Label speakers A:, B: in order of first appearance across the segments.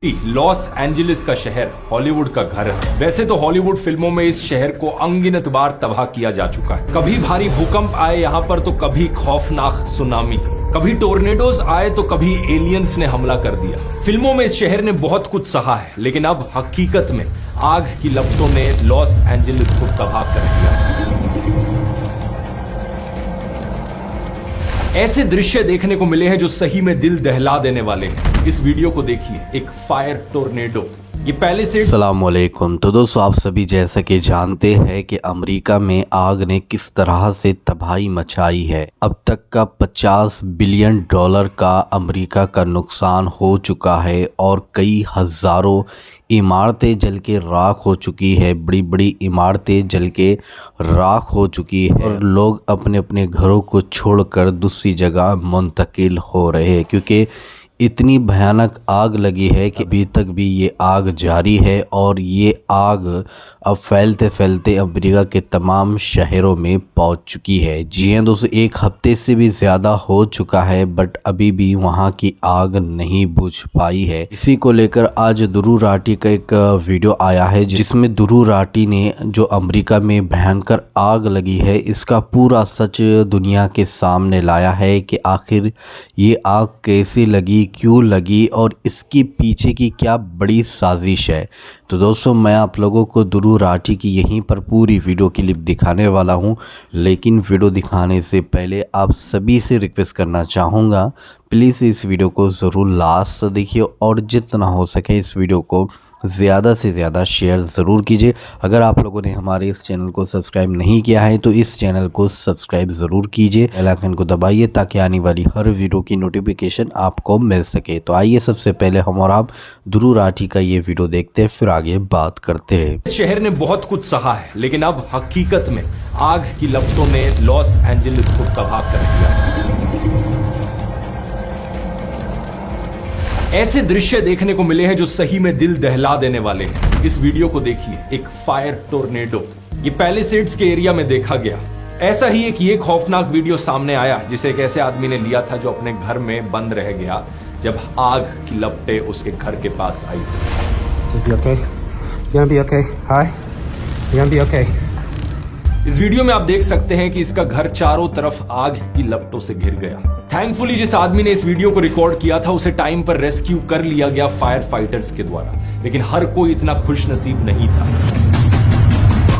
A: Los Angeles का शहर Hollywood का घर है। वैसे तो हॉलीवुड फिल्मों में इस शहर को अनगिनत बार तबाह किया जा चुका है। कभी भारी भूकंप आए यहाँ पर तो कभी खौफनाक सुनामी, कभी टोर्नेडोज आए तो कभी एलियंस ने हमला कर दिया। फिल्मों में इस शहर ने बहुत कुछ सहा है, लेकिन अब हकीकत में आग की लपटों ने लॉस एंजलिस को तबाह कर दिया। ऐसे दृश्य देखने को मिले हैं जो सही में दिल दहला देने वाले हैं। इस वीडियो को देखिए, एक फायर टोर्नेडो। ये पहले से
B: अस्सलामुअलैकुम। तो दोस्तों, आप सभी जैसा कि जानते हैं कि अमेरिका में आग ने किस तरह से तबाही मचाई है। अब तक का $50 बिलियन का अमेरिका का नुकसान हो चुका है और कई हज़ारों इमारतें जल के राख हो चुकी है। बड़ी बड़ी इमारतें जल के राख हो चुकी है और लोग अपने अपने घरों को छोड़कर दूसरी जगह मुंतकिल हो रहे हैं, क्योंकि इतनी भयानक आग लगी है कि अभी तक भी ये आग जारी है और ये आग अब फैलते फैलते अमेरिका के तमाम शहरों में पहुंच चुकी है। जी हाँ दोस्तों, एक हफ्ते से भी ज़्यादा हो चुका है, बट अभी भी वहां की आग नहीं बुझ पाई है। इसी को लेकर आज ध्रुव राठी का एक वीडियो आया है, जिसमें ध्रुव राठी ने जो अमेरिका में भयंकर आग लगी है इसका पूरा सच दुनिया के सामने लाया है कि आखिर ये आग कैसे लगी, क्यों लगी और इसके पीछे की क्या बड़ी साजिश है। तो दोस्तों, मैं आप लोगों को ध्रुव राठी की यहीं पर पूरी वीडियो क्लिप दिखाने वाला हूं, लेकिन वीडियो दिखाने से पहले आप सभी से रिक्वेस्ट करना चाहूँगा, प्लीज़ इस वीडियो को ज़रूर लास्ट तक देखिए और जितना हो सके इस वीडियो को ज़्यादा से ज़्यादा शेयर ज़रूर कीजिए। अगर आप लोगों ने हमारे इस चैनल को सब्सक्राइब नहीं किया है तो इस चैनल को सब्सक्राइब ज़रूर कीजिए, बेल आइकन को दबाइए ताकि आने वाली हर वीडियो की नोटिफिकेशन आपको मिल सके। तो आइए सबसे पहले हम और आप ध्रुव राठी का ये वीडियो देखते हैं, फिर आगे बात करते हैं।
A: इस शहर ने बहुत कुछ सहा है, लेकिन अब हकीकत में आग की लपटों ने लॉस एंजलिस को तबाह कर दिया। ऐसे दृश्य देखने को मिले हैं जो सही में दिल दहला देने वाले हैं। इस वीडियो को देखिए, एक फायर टोर्नेडो। ये पैलिसेड्स के एरिया में देखा गया। ऐसा ही एक ये खौफनाक वीडियो सामने आया जिसे एक ऐसे आदमी ने लिया था जो अपने घर में बंद रह गया जब आग की लपटें उसके घर के पास आई थी। इस वीडियो में आप देख सकते हैं कि इसका घर चारों तरफ आग की लपटों से घिर गया। थैंकफुली जिस आदमी ने इस वीडियो को रिकॉर्ड किया था उसे टाइम पर रेस्क्यू कर लिया गया फायर फाइटर्स के द्वारा, लेकिन हर कोई इतना खुश नसीब नहीं था।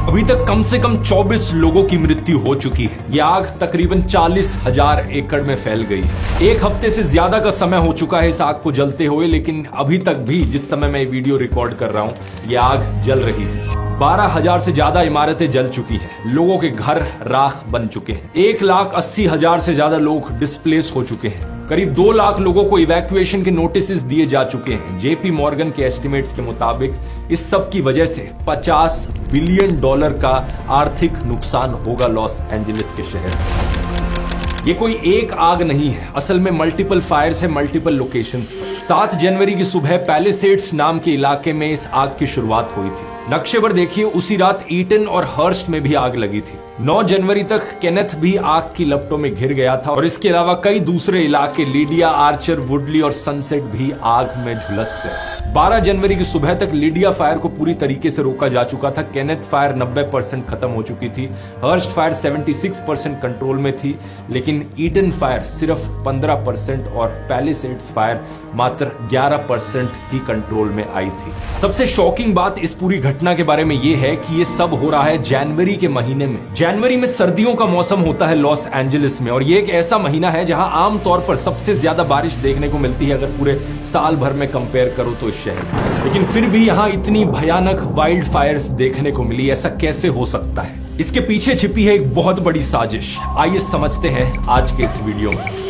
A: अभी तक कम से कम 24 लोगों की मृत्यु हो चुकी है। यह आग तकरीबन 40,000 एकड़ में फैल गई है। एक हफ्ते से ज्यादा का समय हो चुका है इस आग को जलते हुए, लेकिन अभी तक भी जिस समय मैं वीडियो रिकॉर्ड कर रहा हूं यह आग जल रही है। 12,000 से ज्यादा इमारतें जल चुकी हैं। लोगों के घर राख बन चुके हैं। 1,80,000 से ज्यादा लोग डिस्प्लेस हो चुके हैं। करीब 2 लाख लोगों को इवैक्यूएशन के नोटिस दिए जा चुके हैं। जेपी मॉर्गन के एस्टिमेट्स के मुताबिक इस सब की वजह से $50 बिलियन का आर्थिक नुकसान होगा लॉस एंजलिस के शहर में। ये कोई एक आग नहीं है, असल में मल्टीपल फायर्स है मल्टीपल लोकेशंस पर। 7 जनवरी की सुबह पैलिसेड्स नाम के इलाके में इस आग की शुरुआत हुई थी। नक्शे पर देखिए, उसी रात ईटन और हर्स्ट में भी आग लगी थी। 9 जनवरी तक केनेथ भी आग की लपटों में घिर गया था और इसके अलावा कई दूसरे इलाके लीडिया, आर्चर, वुडली और सनसेट भी आग में झुलस गए। 12 जनवरी की सुबह तक लीडिया फायर को पूरी तरीके से रोका जा चुका था। केनेथ फायर 90% खत्म हो चुकी थी। हर्स्ट फायर 76% कंट्रोल में थी, लेकिन ईडन फायर सिर्फ 15% और पैलिसेड्स फायर मात्र 11% ही कंट्रोल में आई थी। सबसे शॉकिंग बात इस पूरी घटना के बारे में यह है कि ये सब हो रहा है जनवरी के महीने में। जनवरी में सर्दियों का मौसम होता है लॉस एंजलिस में और ये एक ऐसा महीना है जहां आमतौर पर सबसे ज्यादा बारिश देखने को मिलती है अगर पूरे साल भर में कंपेयर करो तो इस शहर में। लेकिन फिर भी यहां इतनी भयानक वाइल्ड फायर्स देखने को मिली। ऐसा कैसे हो सकता है? इसके पीछे छिपी है एक बहुत बड़ी साजिश। आइए समझते हैं आज के इस वीडियो में।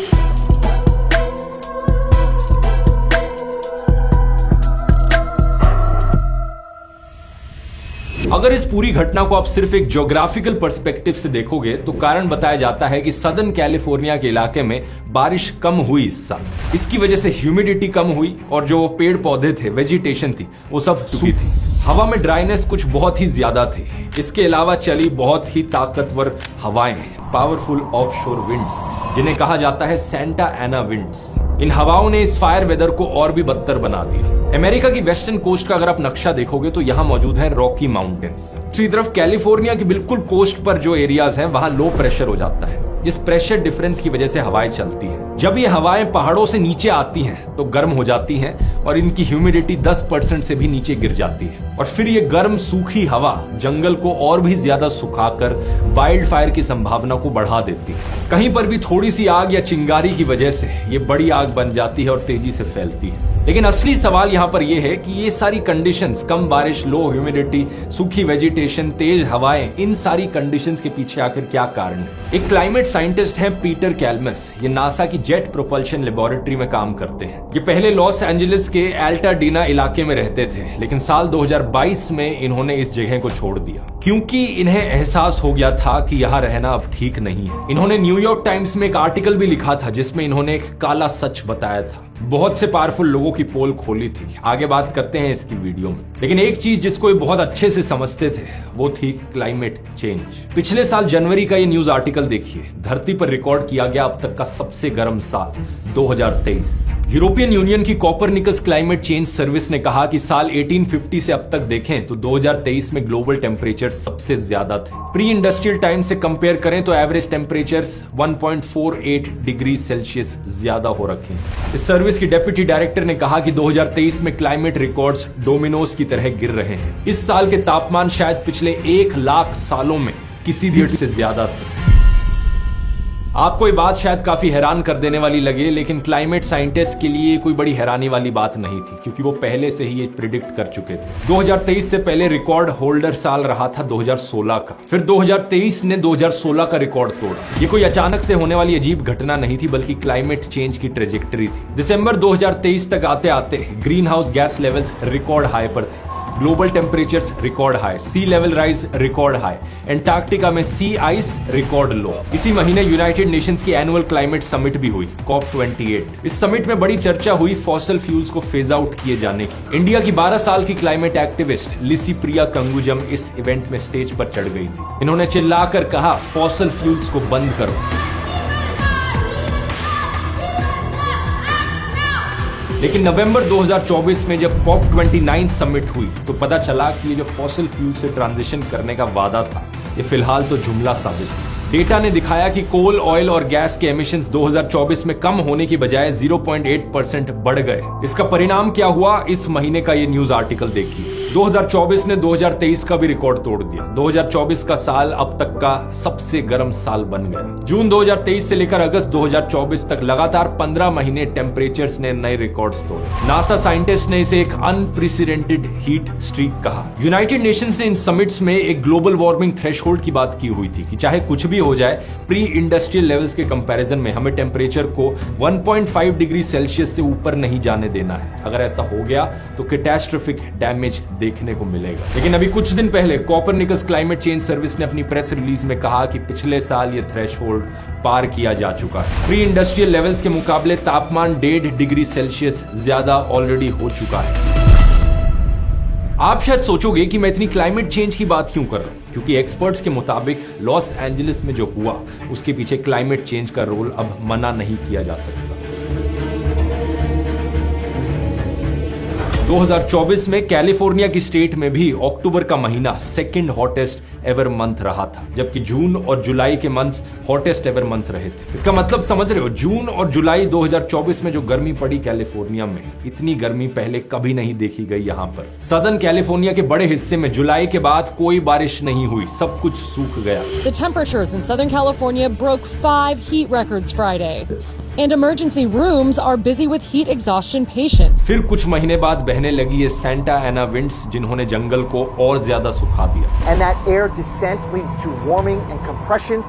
A: अगर इस पूरी घटना को आप सिर्फ एक ज्योग्राफिकल पर्सपेक्टिव से देखोगे तो कारण बताया जाता है कि सदर्न कैलिफोर्निया के इलाके में बारिश कम हुई इस साल। इसकी वजह से ह्यूमिडिटी कम हुई और जो पेड़ पौधे थे, वेजिटेशन थी, वो सब सूखी थी। हवा में ड्राइनेस कुछ बहुत ही ज्यादा थी। इसके अलावा चली बहुत ही ताकतवर हवाएं, पावरफुल ऑफशोर विंड्स, जिन्हें कहा जाता है सेंटा एना विंड्स। इन हवाओं ने इस फायर वेदर को और भी बदतर बना दिया। अमेरिका की वेस्टर्न कोस्ट का अगर आप नक्शा देखोगे तो यहाँ मौजूद है रॉकी माउंटेन्स। दूसरी तरफ कैलिफोर्निया की बिल्कुल कोस्ट पर जो एरियाज हैं वहां लो प्रेशर हो जाता है। इस प्रेशर डिफरेंस की वजह से हवाएं चलती हैं। जब ये हवाएं पहाड़ों से नीचे आती हैं तो गर्म हो जाती हैं और इनकी ह्यूमिडिटी 10% से भी नीचे गिर जाती है और फिर ये गर्म सूखी हवा जंगल को और भी ज्यादा सुखाकर वाइल्ड फायर की संभावना को बढ़ा देती है। कहीं पर भी थोड़ी सी आग या चिंगारी की वजह से ये बड़ी आग बन जाती है और तेजी से फैलती है। लेकिन असली सवाल यहाँ पर यह है कि ये सारी कंडीशंस, कम बारिश, लो ह्यूमिडिटी, सूखी वेजिटेशन, तेज हवाएं, इन सारी कंडीशंस के पीछे आखिर क्या कारण है? एक क्लाइमेट साइंटिस्ट हैं पीटर कैलमस। ये नासा की जेट प्रोपल्शन लेबोरेटरी में काम करते हैं। ये पहले लॉस एंजलिस के एल्टाडीना इलाके में रहते थे, लेकिन साल 2022 में इन्होंने इस जगह को छोड़ दिया क्योंकि इन्हें एहसास हो गया था कि यहाँ रहना अब ठीक नहीं है। इन्होंने न्यूयॉर्क टाइम्स में एक आर्टिकल भी लिखा था जिसमें इन्होंने एक काला सच बताया था। बहुत से पावरफुल लोगों की पोल खोली थी। आगे बात करते हैं इसकी वीडियो में। लेकिन एक चीज जिसको ये बहुत अच्छे से समझते थे वो थी क्लाइमेट चेंज। पिछले साल जनवरी का ये न्यूज आर्टिकल देखिए। धरती पर रिकॉर्ड किया गया अब तक का सबसे गर्म साल 2023। यूरोपियन यूनियन की कोपरनिकस क्लाइमेट चेंज सर्विस ने कहा कि साल 1850 से अब तक देखें तो 2023 में ग्लोबल टेम्परेचर सबसे ज्यादा थे। प्री इंडस्ट्रियल टाइम से कंपेयर करें तो एवरेज टेम्परेचर्स 1.48 डिग्री सेल्सियस ज्यादा हो रखे हैं। इस सर्विस की डेप्यूटी डायरेक्टर ने कहा कि 2023 में क्लाइमेट रिकॉर्ड्स डोमिनोज की तरह गिर रहे हैं। इस साल के तापमान शायद पिछले 1 लाख सालों में किसी भी से ज्यादा थे। आपको ये बात शायद काफी हैरान कर देने वाली लगे, लेकिन क्लाइमेट साइंटिस्ट के लिए कोई बड़ी हैरानी वाली बात नहीं थी क्योंकि वो पहले से ही ये प्रिडिक्ट कर चुके थे। 2023 से पहले रिकॉर्ड होल्डर साल रहा था 2016 का। फिर 2023 ने 2016 का रिकॉर्ड तोड़ा। ये कोई अचानक से होने वाली अजीब घटना नहीं थी, बल्कि क्लाइमेट चेंज की ट्रेजेक्टरी थी। दिसंबर 2023 तक आते आते greenhouse gas levels record high पर थे। Global temperatures record high, sea level rise record high, Antarctica में सी आइस रिकॉर्ड लो। इसी महीने यूनाइटेड नेशंस की एनुअल क्लाइमेट समिट भी हुई, COP28। इस समिट में बड़ी चर्चा हुई फॉसिल फ्यूल्स को फेज आउट किए जाने की। इंडिया की 12 साल की climate activist Licypriya Kangujam इस इवेंट में स्टेज पर चढ़ गई थी। इन्होंने चिल्लाकर कहा, फॉसिल फ्यूल्स को बंद करो। लेकिन नवंबर 2024 में जब COP29 समिट हुई तो पता चला कि ये जो फॉसिल फ्यूल से ट्रांजिशन करने का वादा था ये फिलहाल तो जुमला साबित हुआ। डेटा ने दिखाया कि कोल, ऑयल और गैस के एमिशंस 2024 में कम होने की बजाय 0.8% बढ़ गए। इसका परिणाम क्या हुआ, इस महीने का ये न्यूज आर्टिकल देखिए। 2024 ने 2023 का भी रिकॉर्ड तोड़ दिया। 2024 का साल अब तक का सबसे गर्म साल बन गया। जून 2023 से लेकर अगस्त 2024 तक लगातार 15 महीने टेम्परेचर्स ने नए रिकॉर्ड्स तोड़े। नासा साइंटिस्ट ने इसे एक अनप्रेसिडेंटेड हीट स्ट्रीक कहा। यूनाइटेड नेशंस ने इन समिट्स में एक ग्लोबल वार्मिंग थ्रेशोल्ड की बात की हुई थी कि चाहे कुछ भी हो जाए, प्री इंडस्ट्रियल लेवल्स के कंपैरिजन में हमें टेम्परेचर को 1.5 डिग्री सेल्सियस से ऊपर नहीं जाने देना है। अगर ऐसा हो गया तो कैटास्ट्रोफिक डैमेज देखने को मिलेगा। लेकिन अभी कुछ दिन पहले कोपरनिकस क्लाइमेट चेंज सर्विस ने अपनी प्रेस रिलीज में कहा कि पिछले साल ये थ्रेशोल्ड पार किया जा चुका है। प्री इंडस्ट्रियल लेवल्स के मुकाबले तापमान 1.5 डिग्री सेल्सियस ज्यादा ऑलरेडी हो चुका है। आप शायद सोचोगे कि मैं इतनी क्लाइमेट चेंज की बात क्यों कर रहा हूं, क्योंकि एक्सपर्ट्स के मुताबिक लॉस एंजलिस में जो हुआ उसके पीछे क्लाइमेट चेंज का रोल अब मना नहीं किया जा सकता। 2024 में कैलिफोर्निया की स्टेट में भी अक्टूबर का महीना सेकंड हॉटेस्ट एवर मंथ रहा था, जबकि जून और जुलाई के मंथ्स हॉटेस्ट एवर मंथ रहे थे। इसका मतलब समझ रहे हो, जून और जुलाई 2024 में जो गर्मी पड़ी कैलिफोर्निया में, इतनी गर्मी पहले कभी नहीं देखी गई। यहाँ पर सदर्न कैलिफोर्निया के बड़े हिस्से में जुलाई के बाद कोई बारिश नहीं हुई, सब कुछ सूख गया।
C: The temperatures in Southern California broke 5 heat records Friday, and emergency rooms are busy with heat exhaustion patients.
A: फिर कुछ महीने बाद बहने लगी ये सेंटा एना विंड्स, जिन्होंने जंगल को और ज्यादा सुखा दिया।
D: And that air descent leads to warming and compression.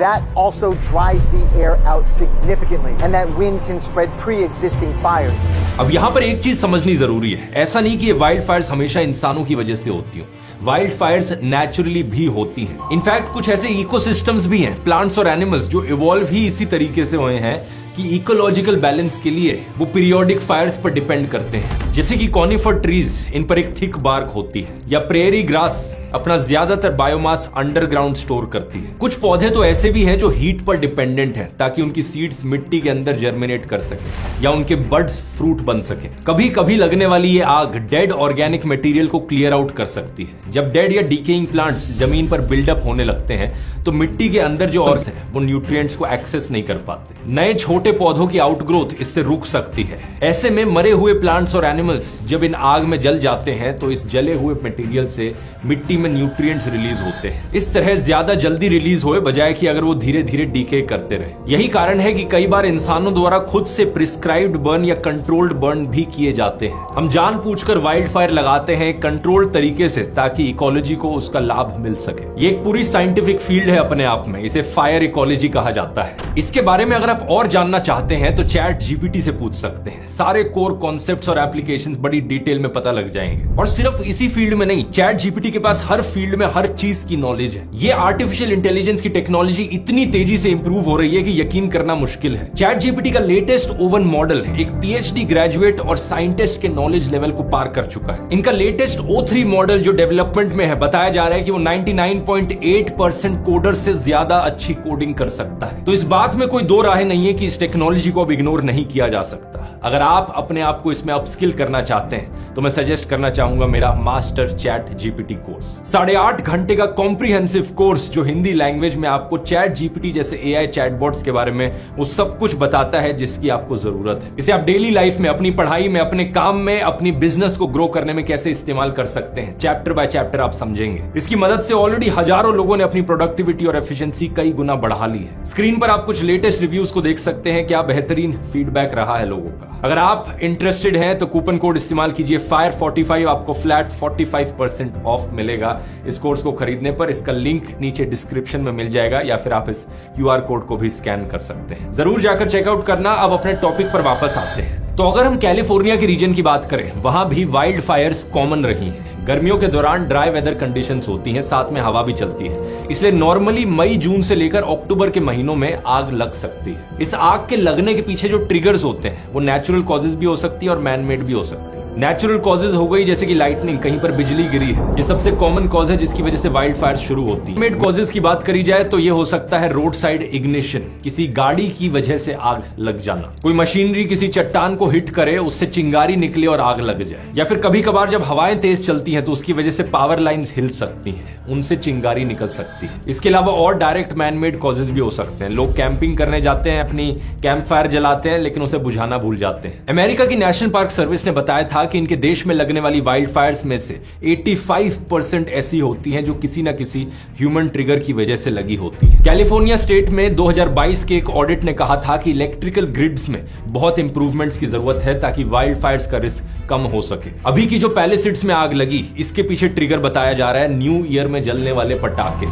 D: That also dries the air out significantly, and that wind can spread pre-existing fires.
A: अब यहाँ पर एक चीज समझनी जरूरी है, ऐसा नहीं कि ये वाइल्ड फायर्स हमेशा इंसानों की वजह से होती हो। वाइल्ड फायर्स नेचुरली भी होती हैं। इनफैक्ट कुछ ऐसे इकोसिस्टम्स भी हैं, प्लांट्स और एनिमल्स, जो इवॉल्व ही इसी तरीके से हुए हैं कि इकोलॉजिकल बैलेंस के लिए वो पीरियोडिक फायर्स पर डिपेंड करते हैं, जैसे कि कॉनिफर ट्रीज, इन पर एक थिक बार्क होती है, या प्रेयरी ग्रास अपना ज्यादातर बायोमास अंडरग्राउंड स्टोर करती है। कुछ पौधे तो ऐसे भी हैं जो हीट पर डिपेंडेंट हैं ताकि उनकी सीड्स मिट्टी के अंदर जर्मिनेट कर सके या उनके बड्स फ्रूट बन सके। कभी कभी लगने वाली ये आग डेड ऑर्गेनिक मटेरियल को क्लियर आउट कर सकती है। जब डेड या डिकेइंग प्लांट्स जमीन पर बिल्डअप होने लगते हैं तो मिट्टी के अंदर जो ऑर्गन्स है वो न्यूट्रिएंट्स को एक्सेस नहीं कर पाते। नए छोटे पौधों की आउटग्रोथ इससे रुक सकती है। ऐसे में मरे हुए प्लांट्स और एनिमल्स जब इन आग में जल जाते हैं तो इस जले हुए मटेरियल से मिट्टी में न्यूट्रिएंट्स रिलीज होते हैं। इस तरह ज्यादा जल्दी रिलीज होए बजाय कि अगर वो धीरे धीरे डीके करते रहे। यही कारण है कि कई बार इंसानों द्वारा खुद से प्रिस्क्राइब्ड बर्न या कंट्रोल्ड बर्न भी किए जाते हैं। हम जानबूझकर वाइल्ड फायर लगाते हैं कंट्रोल्ड तरीके से ताकि इकोलॉजी को उसका लाभ मिल सके। ये एक पूरी साइंटिफिक फील्ड है अपने आप में, इसे फायर इकोलॉजी कहा जाता है। इसके बारे में अगर आप और जानना चाहते हैं तो चैट जीपीटी से पूछ सकते हैं। सारे कोर कॉन्सेप्ट्स और एप्लीकेशंस बड़ी डिटेल में पता लग जाएंगे। और सिर्फ इसी फील्ड में नहीं, चैट जीपीटी के पास हर फील्ड में हर चीज की नॉलेज है। ये आर्टिफिशियल इंटेलिजेंस की टेक्नोलॉजी इतनी तेजी से इंप्रूव हो रही है कि यकीन करना मुश्किल है। चैट जीपीटी का लेटेस्ट ओवन मॉडल एक पीएचडी ग्रेजुएट और साइंटिस्ट के नॉलेज लेवल को पार कर चुका है। इनका लेटेस्ट O3 मॉडल जो डेवलपमेंट में है, बताया जा रहा है कि वो 99.8% कोडर से ज्यादा अच्छी कोडिंग कर सकता है। तो इस बात में कोई दो राहें नहीं है कि इस टेक्नोलॉजी को अब इग्नोर नहीं किया जा सकता। अगर आप अपने आप को इसमें अपस्किल करना चाहते हैं तो मैं सजेस्ट करना चाहूंगा मेरा मास्टर चैट जीपीटी कोर्स। 8.5 घंटे का कॉम्प्रिहेंसिव कोर्स जो हिंदी लैंग्वेज में आपको चैट जीपीटी जैसे एआई चैटबॉट्स के बारे में वो सब कुछ बताता है जिसकी आपको जरूरत है। इसे आप डेली लाइफ में, अपनी पढ़ाई में, अपने काम में, अपनी बिजनेस को ग्रो करने में कैसे इस्तेमाल कर सकते हैं, चैप्टर बाय चैप्टर आप समझेंगे। इसकी मदद से ऑलरेडी हजारों लोगों ने अपनी प्रोडक्टिविटी और एफिशिएंसी कई गुना बढ़ा ली है। स्क्रीन पर आप कुछ लेटेस्ट रिव्यूज को देख सकते हैं, क्या बेहतरीन फीडबैक रहा है लोगों का। अगर आप इंटरेस्टेड हैं तो कूपन कोड इस्तेमाल कीजिए FIRE45, आपको फ्लैट 45% ऑफ मिलेगा इस कोर्स को खरीदने पर। इसका लिंक नीचे डिस्क्रिप्शन में मिल जाएगा या फिर आप इस QR कोड को भी स्कैन कर सकते हैं। जरूर जाकर चेकआउट करना। अब अपने टॉपिक पर वापस आते हैं। तो अगर हम कैलिफोर्निया के रीजन की बात करें, वहां भी वाइल्ड फायर्स कॉमन रही हैं। गर्मियों के दौरान ड्राई वेदर कंडीशंस होती हैं, साथ में हवा भी चलती है, इसलिए नॉर्मली मई जून से लेकर अक्टूबर के महीनों में आग लग सकती है। इस आग के लगने के पीछे जो ट्रिगर्स होते हैं वो नेचुरल कॉजेज भी हो सकती है और मैन मेड भी हो सकती है। नेचुरल कॉजेज हो गई जैसे कि लाइटनिंग, कहीं पर बिजली गिरी है, ये सबसे कॉमन कॉज है जिसकी वजह से वाइल्ड फायर शुरू होती है। मेड कॉजेज की बात करी जाए तो ये हो सकता है रोड साइड इग्निशन, किसी गाड़ी की वजह से आग लग जाना, कोई मशीनरी किसी चट्टान को हिट करे, उससे चिंगारी निकले और आग लग जाए, या फिर कभी कभार जब हवाएं तेज चलती हैं तो उसकी वजह से पावर लाइंस हिल सकती हैं, उनसे चिंगारी निकल सकती है। इसके अलावा और डायरेक्ट मैन मेड कॉजेज भी हो सकते हैं। लोग कैंपिंग करने जाते हैं, अपनी कैंप फायर जलाते हैं लेकिन उसे बुझाना भूल जाते हैं। अमेरिका की नेशनल पार्क सर्विस ने बताया था कि इनके देश में लगने वाली वाइल्ड फायर्स में से 85% ऐसी होती हैं जो किसी न किसी ह्यूमन ट्रिगर की वजह से लगी होती है। कैलिफोर्निया स्टेट में 2022 के एक ऑडिट ने कहा था कि इलेक्ट्रिकल ग्रिड्स में बहुत इंप्रूवमेंट्स की जरूरत है ताकि वाइल्ड फायर्स का रिस्क कम हो सके। अभी की जो पैलेसिड्स में आग लगी, इसके पीछे ट्रिगर बताया जा रहा है न्यू ईयर में जलने वाले पटाखे।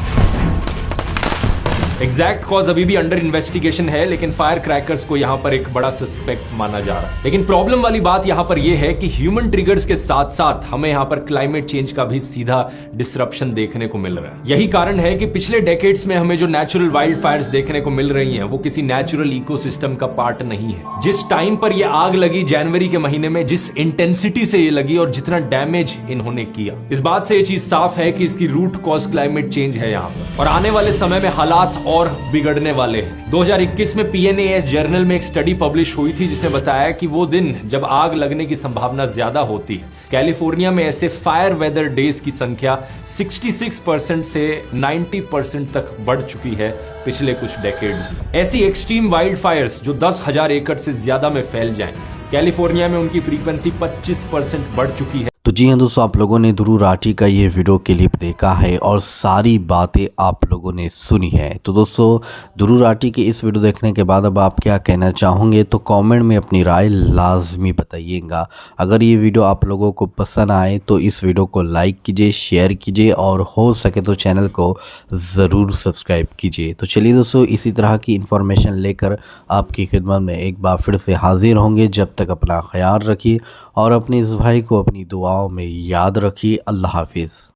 A: एग्जैक्ट कॉज अभी भी अंडर इन्वेस्टिगेशन है, लेकिन फायर क्रैकर्स को यहां पर एक बड़ा सस्पेक्ट माना जा रहा है। लेकिन प्रॉब्लम वाली बात यहां पर यह है कि ह्यूमन ट्रिगर्स के साथ साथ हमें यहां पर क्लाइमेट चेंज का भी सीधा डिसरप्शन देखने को मिल रहा है। यही कारण है कि पिछले डेकेड्स में हमें जो नेचुरल वाइल्ड फायर्स देखने को मिल रही हैं वो किसी नेचुरल इकोसिस्टम का पार्ट नहीं है। जिस टाइम पर यह आग लगी जनवरी के महीने में, जिस इंटेंसिटी से ये लगी और जितना डैमेज इन्होंने किया, इस बात से ये चीज साफ है कि इसकी रूट कॉज क्लाइमेट चेंज है यहां पर, और आने वाले समय में हालात और बिगड़ने वाले हैं। 2021 में PNAS जर्नल में एक स्टडी पब्लिश हुई थी जिसने बताया कि वो दिन जब आग लगने की संभावना ज्यादा होती है। कैलिफोर्निया में ऐसे फायर वेदर डेज की संख्या 66% से 90% तक बढ़ चुकी है पिछले कुछ डेकेड्स में। ऐसी एक्सट्रीम वाइल्ड फायर्स जो 10,000 एकड़ से ज्यादा में फैल जाएं, कैलिफोर्निया में उनकी फ्रीक्वेंसी 25% बढ़ चुकी है।
B: तो जी हाँ दोस्तों, आप लोगों ने ध्रुव राठी का ये वीडियो क्लिप देखा है और सारी बातें आप लोगों ने सुनी है। तो दोस्तों, ध्रुव राठी की इस वीडियो देखने के बाद अब आप क्या कहना चाहोगे तो कमेंट में अपनी राय लाजमी बताइएगा। अगर ये वीडियो आप लोगों को पसंद आए तो इस वीडियो को लाइक कीजिए, शेयर कीजिए और हो सके तो चैनल को ज़रूर सब्सक्राइब कीजिए। तो चलिए दोस्तों, इसी तरह की इन्फॉर्मेशन लेकर आपकी खिदमत में एक बार फिर से हाजिर होंगे। जब तक अपना ख्याल रखिए और अपने इस भाई को अपनी दुआओं में याद रखिए। अल्लाह हाफिज़।